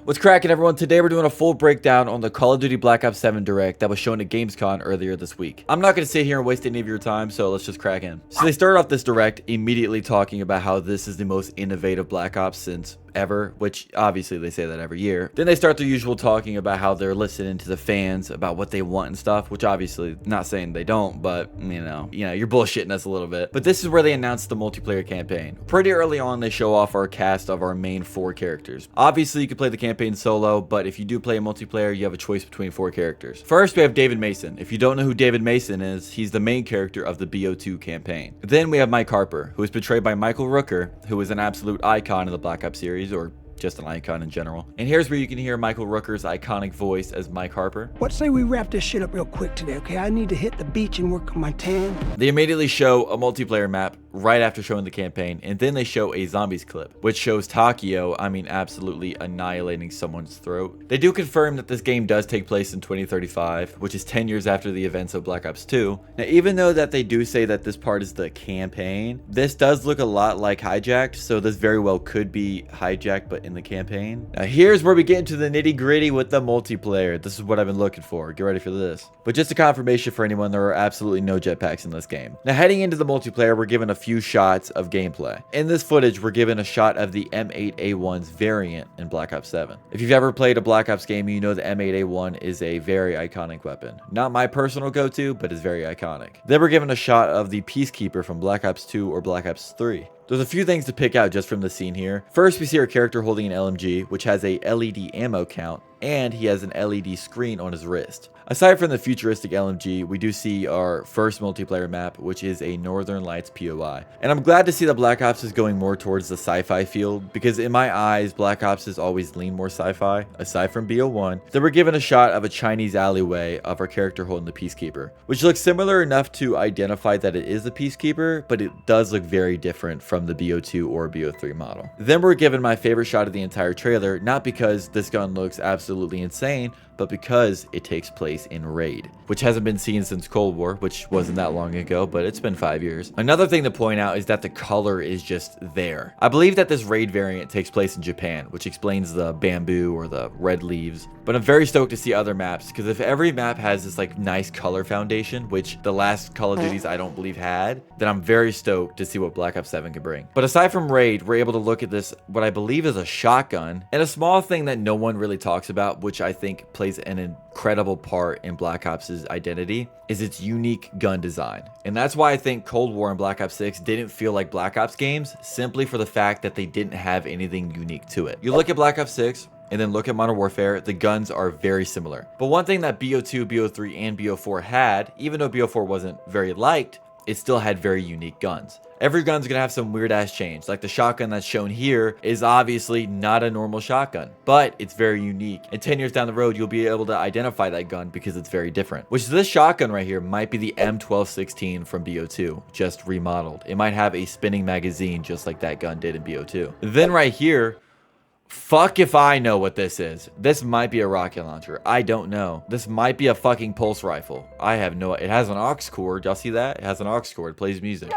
What's cracking, everyone? Today we're doing a full breakdown on the Call of Duty Black Ops 7 Direct that was shown at Gamescom earlier this week. I'm not going to sit here and waste any of your time, so let's just crack in. So they started off this Direct immediately talking about how this is the most innovative Black Ops since ever, which obviously they say that every year. Then they start their usual talking about how they're listening to the fans about what they want and stuff, which obviously not saying they don't, but you know, you're bullshitting us a little bit. But this is where they announced the multiplayer campaign. Pretty early on, they show off our cast of our main 4 characters. Obviously, you can play the campaign solo, but if you do play a multiplayer, you have a choice between 4 characters. First, we have David Mason. If you don't know who David Mason is, he's the main character of the BO2 campaign. Then we have Mike Harper, who is portrayed by Michael Rooker, who is an absolute icon in the Black Ops series, or just an icon in general. And here's where you can hear Michael Rooker's iconic voice as Mike Harper. What say we wrap this shit up real quick today, okay? I need to hit the beach and work on my tan. They immediately show a multiplayer map right after showing the campaign, and then they show a zombies clip, which shows Takio, absolutely annihilating someone's throat. They do confirm that this game does take place in 2035, which is 10 years after the events of Black Ops 2. Now, even though that they do say that this part is the campaign, this does look a lot like Hijacked, so this very well could be Hijacked, but in the campaign. Now, here's where we get into the nitty gritty with the multiplayer. This is what I've been looking for. Get ready for this. But just a confirmation for anyone, there are absolutely no jetpacks in this game. Now, heading into the multiplayer, we're given a few shots of gameplay. In this footage, we're given a shot of the M8A1's variant in Black Ops 7. If you've ever played a Black Ops game, you know the M8A1 is a very iconic weapon. Not my personal go-to, but is very iconic. Then we're given a shot of the Peacekeeper from Black Ops 2 or Black Ops 3. There's a few things to pick out just from the scene here. First, we see our character holding an LMG, which has a LED ammo count, and he has an LED screen on his wrist. Aside from the futuristic LMG, we do see our first multiplayer map, which is a Northern Lights POI. And I'm glad to see that Black Ops is going more towards the sci-fi field, because in my eyes, Black Ops has always leaned more sci-fi, aside from BO1. Then we're given a shot of a Chinese alleyway of our character holding the Peacekeeper, which looks similar enough to identify that it is a Peacekeeper, but it does look very different from the BO2 or BO3 model. Then we're given my favorite shot of the entire trailer, not because this gun looks absolutely insane, but because it takes place in Raid, which hasn't been seen since Cold War, which wasn't that long ago, but it's been 5 years. Another thing to point out is that the color is just there. I believe that this Raid variant takes place in Japan, which explains the bamboo or the red leaves. But I'm very stoked to see other maps, because if every map has this like nice color foundation, which the last Call of Duties I don't believe had, then I'm very stoked to see what Black Ops 7 can bring. But aside from Raid, we're able to look at this, what I believe is a shotgun, and a small thing that no one really talks about, which I think plays an incredible part in Black Ops' identity, is its unique gun design. And that's why I think Cold War and Black Ops 6 didn't feel like Black Ops games, simply for the fact that they didn't have anything unique to it. You look at Black Ops 6, and then look at Modern Warfare, the guns are very similar. But one thing that BO2, BO3, and BO4 had, even though BO4 wasn't very liked, it still had very unique guns. Every gun's gonna have some weird ass change. Like the shotgun that's shown here is obviously not a normal shotgun, but it's very unique. And 10 years down the road, you'll be able to identify that gun because it's very different. Which this shotgun right here might be the M1216 from BO2, just remodeled. It might have a spinning magazine just like that gun did in BO2. Then right here, fuck if I know what this is. This might be a rocket launcher. I don't know. This might be a fucking pulse rifle. I have no... It has an aux cord. Y'all see that? It has an aux cord. It plays music.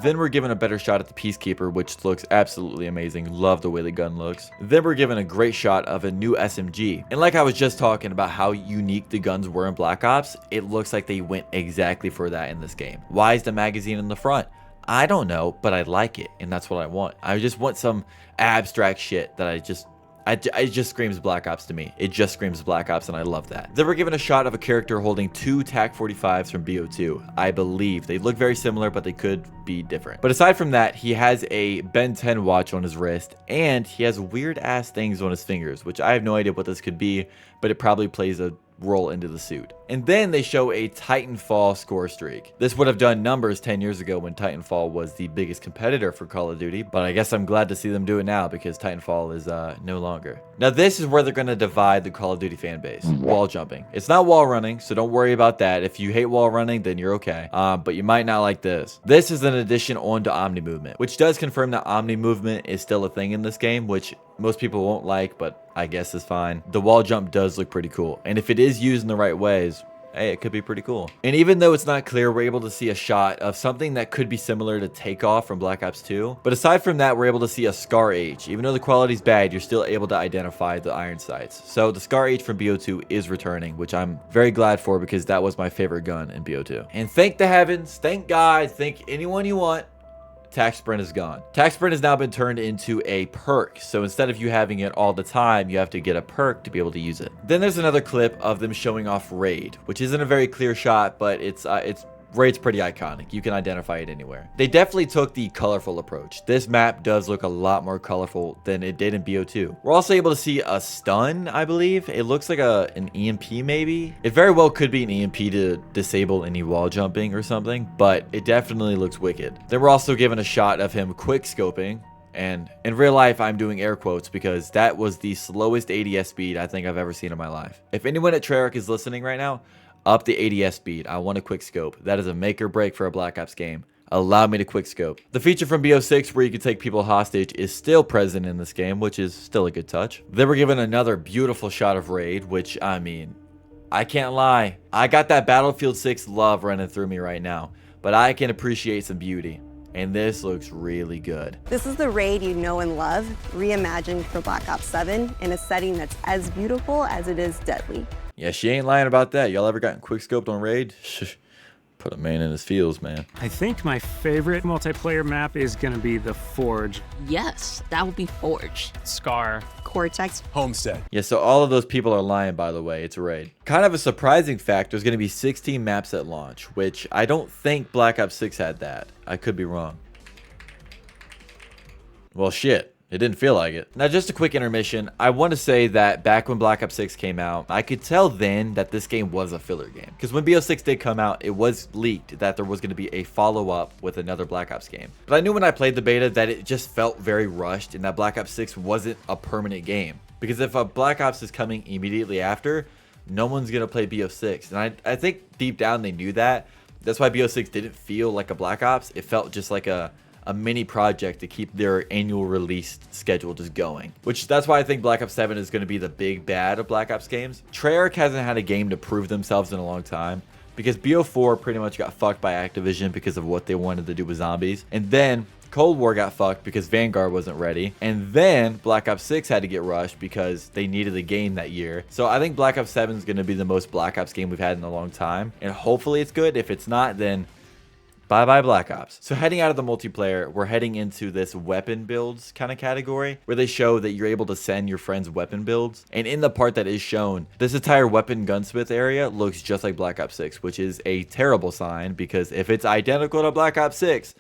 Then we're given a better shot at the Peacekeeper, which looks absolutely amazing. Love the way the gun looks. Then we're given a great shot of a new SMG. And like I was just talking about how unique the guns were in Black Ops, it looks like they went exactly for that in this game. Why is the magazine in the front? I don't know, but I like it, and that's what I want. I just want some abstract shit that it just screams Black Ops to me. It just screams Black Ops, and I love that. Then we're given a shot of a character holding 2 TAC-45s from BO2. I believe they look very similar, but they could be different. But aside from that, he has a Ben 10 watch on his wrist, and he has weird ass things on his fingers, which I have no idea what this could be, but it probably plays a role into the suit. And then they show a Titanfall score streak. This would have done numbers 10 years ago when Titanfall was the biggest competitor for Call of Duty, but I guess I'm glad to see them do it now because Titanfall is no longer. Now this is where they're going to divide the Call of Duty fan base. Wall jumping. It's not wall running, so don't worry about that. If you hate wall running, then you're okay. But you might not like this. This is an addition onto Omni Movement, which does confirm that Omni Movement is still a thing in this game, which most people won't like, but I guess is fine. The wall jump does look pretty cool, and if it is used in the right ways, hey, it could be pretty cool. And even though it's not clear, we're able to see a shot of something that could be similar to Takeoff from Black Ops 2. But aside from that, we're able to see a Scar H. Even though the quality's bad, you're still able to identify the iron sights. So the Scar H from BO2 is returning, which I'm very glad for because that was my favorite gun in BO2. And thank the heavens, thank God, thank anyone you want, Tac Sprint is gone. Tac Sprint has now been turned into a perk. So instead of you having it all the time, you have to get a perk to be able to use it. Then there's another clip of them showing off Raid, which isn't a very clear shot, but it's Raid's pretty iconic. You can identify it anywhere. They definitely took the colorful approach. This map does look a lot more colorful than it did in BO2. We're also able to see a stun, I believe. It looks like an EMP maybe. It very well could be an EMP to disable any wall jumping or something, but it definitely looks wicked. Then we're also given a shot of him quick scoping. And in real life, I'm doing air quotes because that was the slowest ADS speed I think I've ever seen in my life. If anyone at Treyarch is listening right now, up the ADS speed. I want a quick scope. That is a make or break for a Black Ops game. Allow me to quick scope. The feature from BO6 where you can take people hostage is still present in this game, which is still a good touch. Then we're given another beautiful shot of Raid, which, I mean, I can't lie. I got that Battlefield 6 love running through me right now, but I can appreciate some beauty. And this looks really good. This is the Raid you know and love, reimagined for Black Ops 7 in a setting that's as beautiful as it is deadly. Yeah, she ain't lying about that. Y'all ever gotten quickscoped on Raid? Put a man in his feels, man. I think my favorite multiplayer map is gonna be the Forge. Yes, that would be Forge. Scar. Cortex. Homestead. Yeah, so all of those people are lying, by the way. It's Raid. Kind of a surprising fact, there's going to be 16 maps at launch, which I don't think Black Ops 6 had that. I could be wrong. Well, shit. It didn't feel like it. Now, just a quick intermission. I want to say that back when Black Ops 6 came out, I could tell then that this game was a filler game. Because when BO6 did come out, it was leaked that there was going to be a follow-up with another Black Ops game. But I knew when I played the beta that it just felt very rushed and that Black Ops 6 wasn't a permanent game. Because if a Black Ops is coming immediately after, no one's going to play BO6. And I think deep down they knew that. That's why BO6 didn't feel like a Black Ops. It felt just like a mini project to keep their annual release schedule just going. Which that's why I think Black Ops 7 is going to be the big bad of Black Ops games. Treyarch hasn't had a game to prove themselves in a long time because BO4 pretty much got fucked by Activision because of what they wanted to do with zombies. And then Cold War got fucked because Vanguard wasn't ready. And then Black Ops 6 had to get rushed because they needed a game that year. So I think Black Ops 7 is going to be the most Black Ops game we've had in a long time. And hopefully it's good. If it's not, then bye-bye Black Ops. So heading out of the multiplayer, we're heading into this weapon builds kind of category where they show that you're able to send your friends weapon builds. And in the part that is shown, this entire weapon gunsmith area looks just like Black Ops 6, which is a terrible sign because if it's identical to Black Ops 6,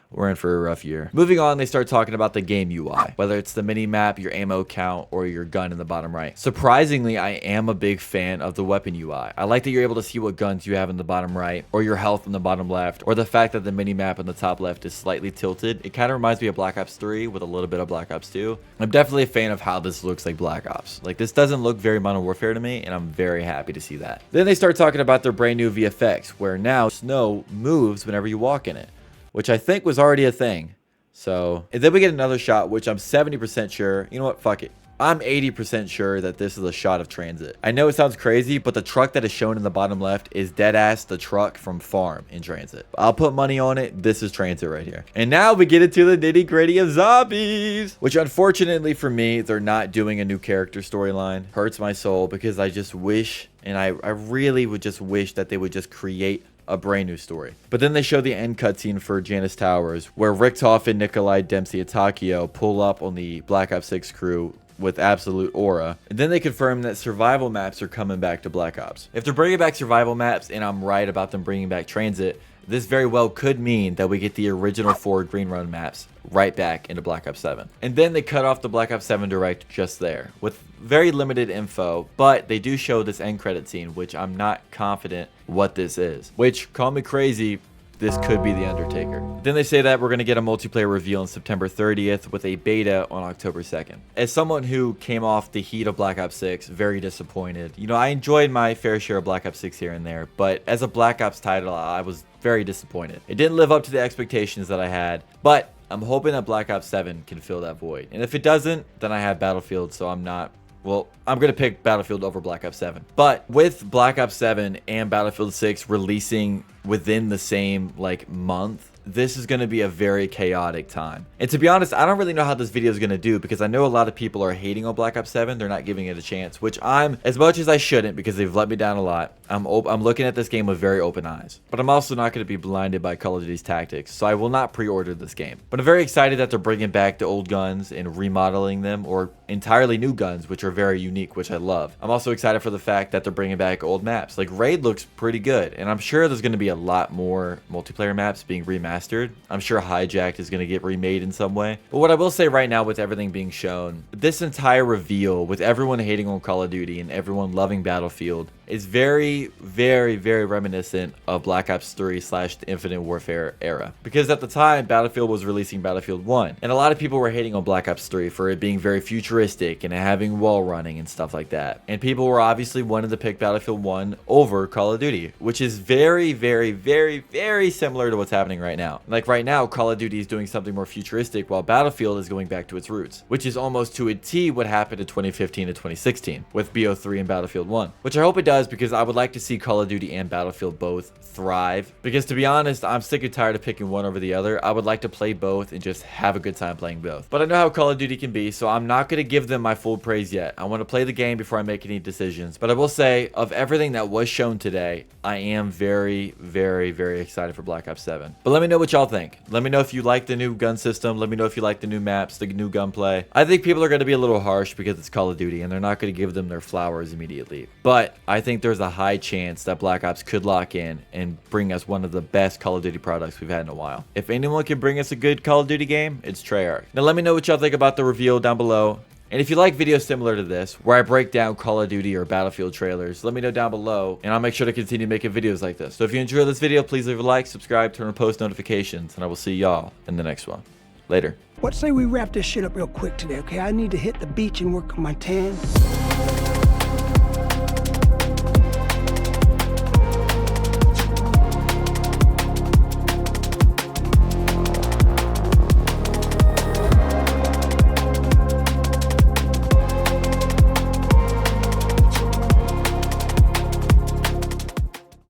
we're in for a rough year. Moving on, they start talking about the game UI, whether it's the mini map, your ammo count, or your gun in the bottom right. Surprisingly, I am a big fan of the weapon UI. I like that you're able to see what guns you have in the bottom right, or your health in the bottom left, or the fact that the mini map in the top left is slightly tilted. It kind of reminds me of Black Ops 3 with a little bit of Black Ops 2. I'm definitely a fan of how this looks like Black Ops. Like, this doesn't look very Modern Warfare to me, and I'm very happy to see that. Then they start talking about their brand new VFX, where now snow moves whenever you walk in it, which I think was already a thing. So, and then we get another shot, which I'm 70% sure. You know what? Fuck it. I'm 80% sure that this is a shot of transit. I know it sounds crazy, but the truck that is shown in the bottom left is dead ass the truck from Farm in Transit. I'll put money on it. This is Transit right here. And now we get into the nitty gritty of zombies, which unfortunately for me, they're not doing a new character storyline. Hurts my soul because I just wish, and I really would just wish that they would just create a brand new story. But then they show the end cutscene for Janice Towers, where Richtoff and Nikolai Dempsey-Atakio pull up on the Black Ops 6 crew with absolute aura. And then they confirm that survival maps are coming back to Black Ops. If they're bringing back survival maps, and I'm right about them bringing back Transit, this very well could mean that we get the original 4 Green Run maps right back into Black Ops 7. And then they cut off the Black Ops 7 Direct just there, with very limited info, but they do show this end credit scene, which I'm not confident what this is. Which, call me crazy, this could be The Undertaker. Then they say that we're going to get a multiplayer reveal on September 30th with a beta on October 2nd. As someone who came off the heat of Black Ops 6, very disappointed. You know, I enjoyed my fair share of Black Ops 6 here and there, but as a Black Ops title, I was very disappointed. It didn't live up to the expectations that I had, but I'm hoping that Black Ops 7 can fill that void. And if it doesn't, then I have Battlefield, so I'm not Well, I'm going to pick Battlefield over Black Ops 7. But with Black Ops 7 and Battlefield 6 releasing within the same like month, this is going to be a very chaotic time. And to be honest, I don't really know how this video is going to do because I know a lot of people are hating on Black Ops 7. They're not giving it a chance, which I'm, as much as I shouldn't because they've let me down a lot, I'm looking at this game with very open eyes. But I'm also not going to be blinded by Call of Duty's tactics, so I will not pre-order this game. But I'm very excited that they're bringing back the old guns and remodeling them, or entirely new guns, which are very unique, which I love. I'm also excited for the fact that they're bringing back old maps. Like Raid looks pretty good, and I'm sure there's going to be a lot more multiplayer maps being remastered. I'm sure Hijacked is going to get remade in some way. But what I will say right now, with everything being shown, this entire reveal, with everyone hating on Call of Duty and everyone loving Battlefield, is very, very, very reminiscent of Black Ops 3 / the Infinite Warfare era. Because at the time, Battlefield was releasing Battlefield 1, and a lot of people were hating on Black Ops 3 for it being very futuristic and having wall running and stuff like that. And people were obviously wanting to pick Battlefield 1 over Call of Duty, which is very, very, very, very similar to what's happening right now. Like right now, Call of Duty is doing something more futuristic while Battlefield is going back to its roots, which is almost to a T what happened in 2015 to 2016 with BO3 and Battlefield 1, which I hope it does, because I would like to see Call of Duty and Battlefield both thrive. Because to be honest, I'm sick and tired of picking one over the other. I would like to play both and just have a good time playing both. But I know how Call of Duty can be, so I'm not going to give them my full praise yet. I want to play the game before I make any decisions. But I will say, of everything that was shown today, I am very, very, very excited for Black Ops 7. But let me know what y'all think. Let me know if you like the new gun system. Let me know if you like the new maps, the new gunplay. I think people are going to be a little harsh because it's Call of Duty and they're not going to give them their flowers immediately. But I think there's a high chance that Black Ops could lock in and bring us one of the best Call of Duty products we've had in a while. If anyone can bring us a good Call of Duty game, it's Treyarch. Now let me know what y'all think about the reveal down below. And if you like videos similar to this, where I break down Call of Duty or Battlefield trailers, let me know down below, and I'll make sure to continue making videos like this. So if you enjoyed this video, please leave a like, subscribe, turn on post notifications, and I will see y'all in the next one. Later. What say we wrap this shit up real quick today, okay? I need to hit the beach and work on my tan.